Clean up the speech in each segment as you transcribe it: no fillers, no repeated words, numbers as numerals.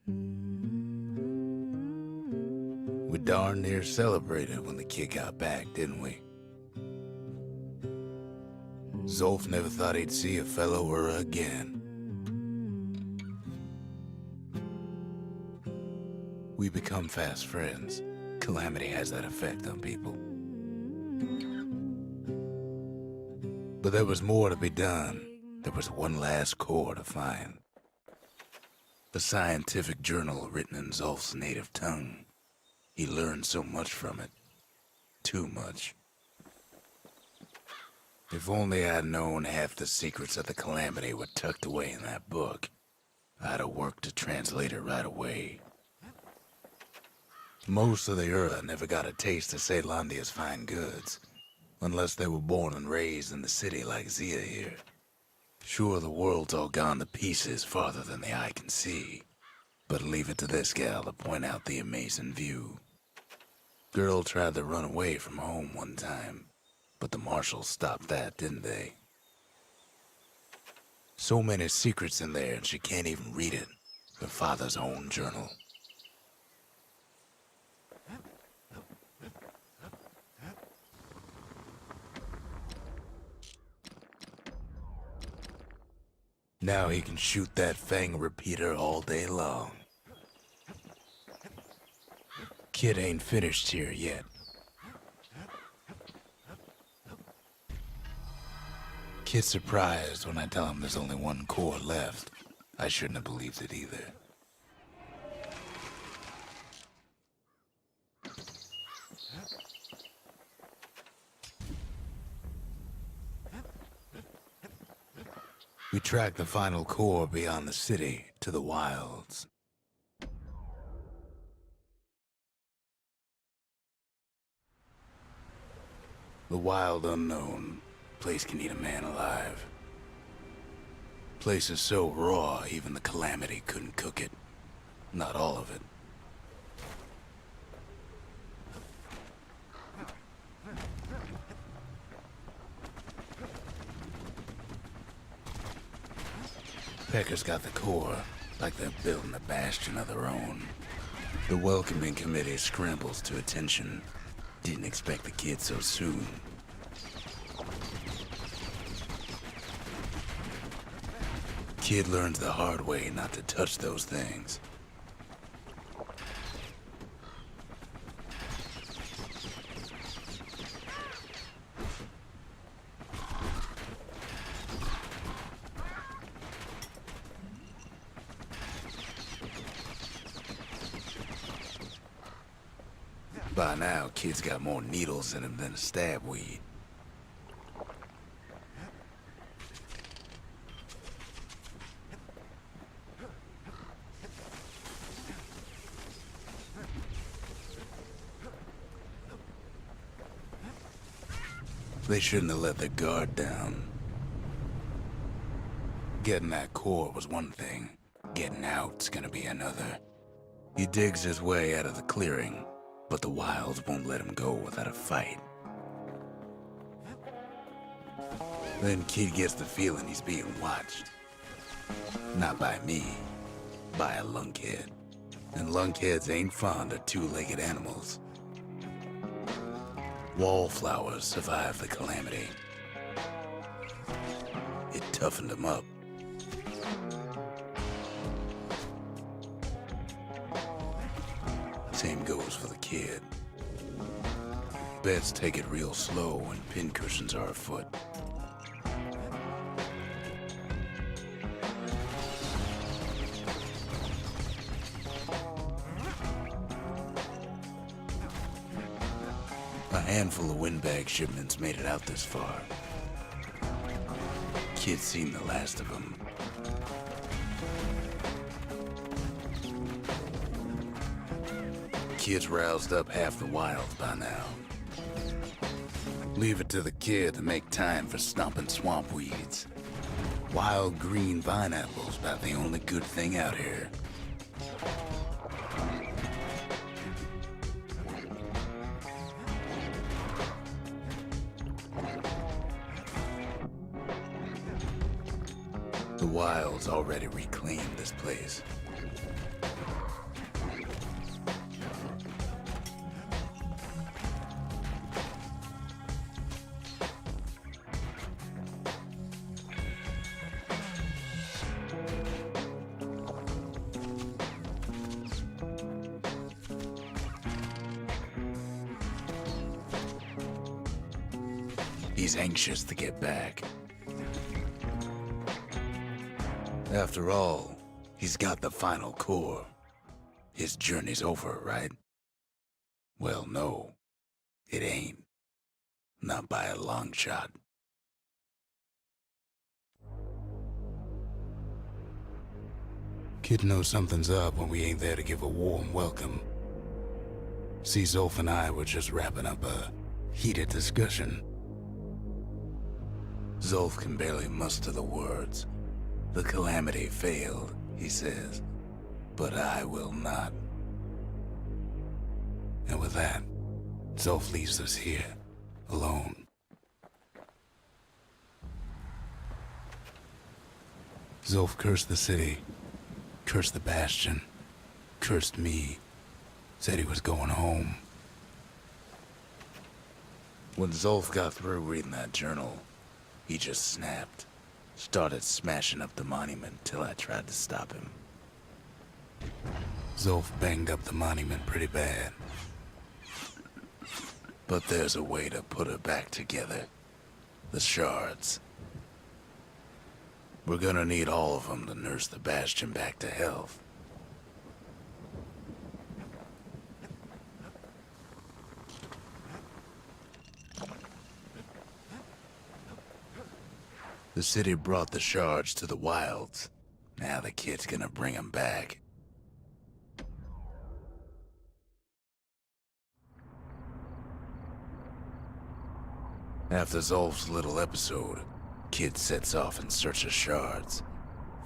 We darn near celebrated when the kid got back, didn't we? Zolf never thought he'd see a fellow her again. We become fast friends. Calamity has that effect on people. But there was more to be done. There was one last core to find. A scientific journal written in Zolf's native tongue. He learned so much from it. Too much. If only I'd known half the secrets of the Calamity were tucked away in that book, I'd have worked to translate it right away. Most of the Ura never got a taste of Caelondia's fine goods, unless they were born and raised in the city like Zia here. Sure, the world's all gone to pieces farther than the eye can see, but leave it to this gal to point out the amazing view. Girl tried to run away from home one time, but the marshals stopped that, didn't they? So many secrets in there and she can't even read it. Her father's own journal. Now he can shoot that fang repeater all day long. Kid ain't finished here yet. Kid's surprised when I tell him there's only one core left. I shouldn't have believed it either. We track the final core beyond the city to the wilds. The wild unknown. Place can eat a man alive. Place is so raw, even the Calamity couldn't cook it. Not all of it. Pecker's got the core, like they're building a Bastion of their own. The welcoming committee scrambles to attention. Didn't expect the kid so soon. Kid learns the hard way not to touch those things. By now, kid's got more needles in him than a stab weed. They shouldn't have let their guard down. Getting that core was one thing. Getting out's gonna be another. He digs his way out of the clearing, but the wilds won't let him go without a fight. Then kid gets the feeling he's being watched. Not by me, by a lunkhead. And lunkheads ain't fond of two-legged animals. Wallflowers survived the Calamity. It toughened them up. Same goes for the kid. Beds take it real slow when pincushions are afoot. A handful of windbag shipments made it out this far. Kid's seen the last of them. Kid's roused up half the wilds by now. Leave it to the kid to make time for stomping swamp weeds. Wild green vine apples about the only good thing out here. The wilds already reclaimed this place. He's anxious to get back. After all, he's got the final core. His journey's over, right? Well, no, it ain't. Not by a long shot. Kid knows something's up when we ain't there to give a warm welcome. See, Zolf and I were just wrapping up a heated discussion. Zolf can barely muster the words. The calamity failed, he says, but I will not. And with that, Zolf leaves us here, alone. Zolf cursed the city, cursed the Bastion, cursed me, said he was going home. When Zolf got through reading that journal, he just snapped, started smashing up the monument till I tried to stop him. Zolf banged up the monument pretty bad. But there's a way to put it back together. The shards. We're gonna need all of them to nurse the Bastion back to health. The city brought the shards to the wilds. Now the kid's gonna bring them back. After Zolf's little episode, Kid sets off in search of shards.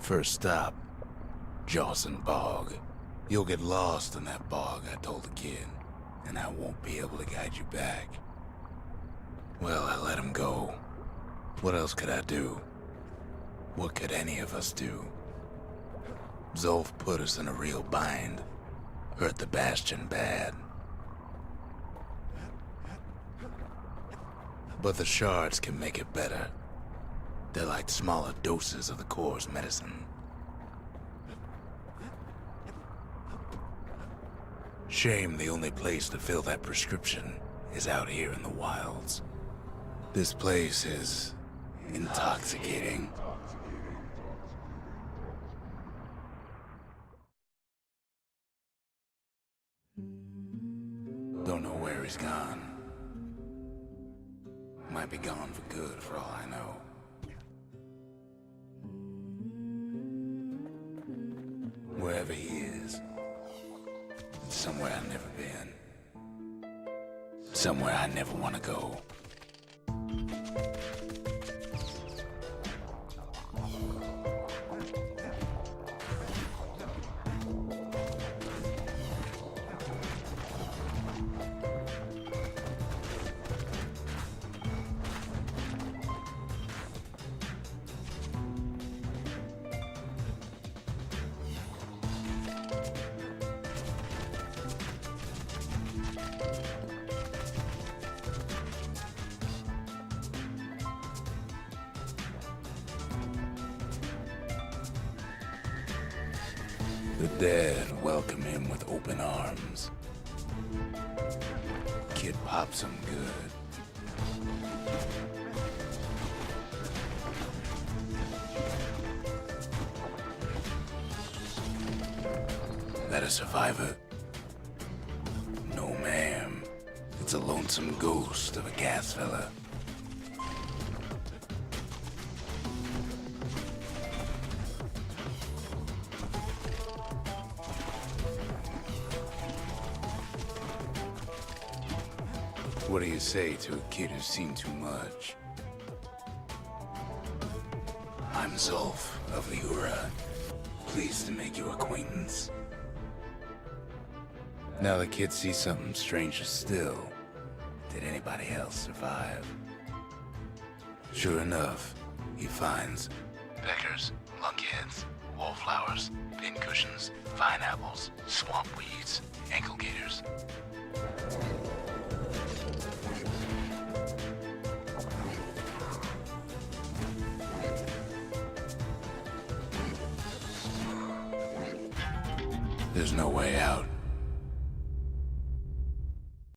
First stop, Jawson Bog. You'll get lost in that bog, I told the kid, and I won't be able to guide you back. Well, I let him go. What else could I do? What could any of us do? Zolf put us in a real bind. Hurt the Bastion bad. But the shards can make it better. They're like smaller doses of the core's medicine. Shame the only place to fill that prescription is out here in the wilds. This place is intoxicating. Don't know where he's gone. Might be gone for good for all I know. Wherever he is, it's somewhere I've never been. Somewhere I never want to go. The dead welcome him with open arms. Kid pops him good. That a survivor? No, ma'am. It's a lonesome ghost of a gas fella. What do you say to a kid who's seen too much? I'm Zolf of the Ura. Pleased to make your acquaintance. Now the kid sees something stranger still. Did anybody else survive? Sure enough, he finds peckers, lunkheads, wallflowers, pincushions, vine apples, swamp weeds, ankle gators. There's no way out.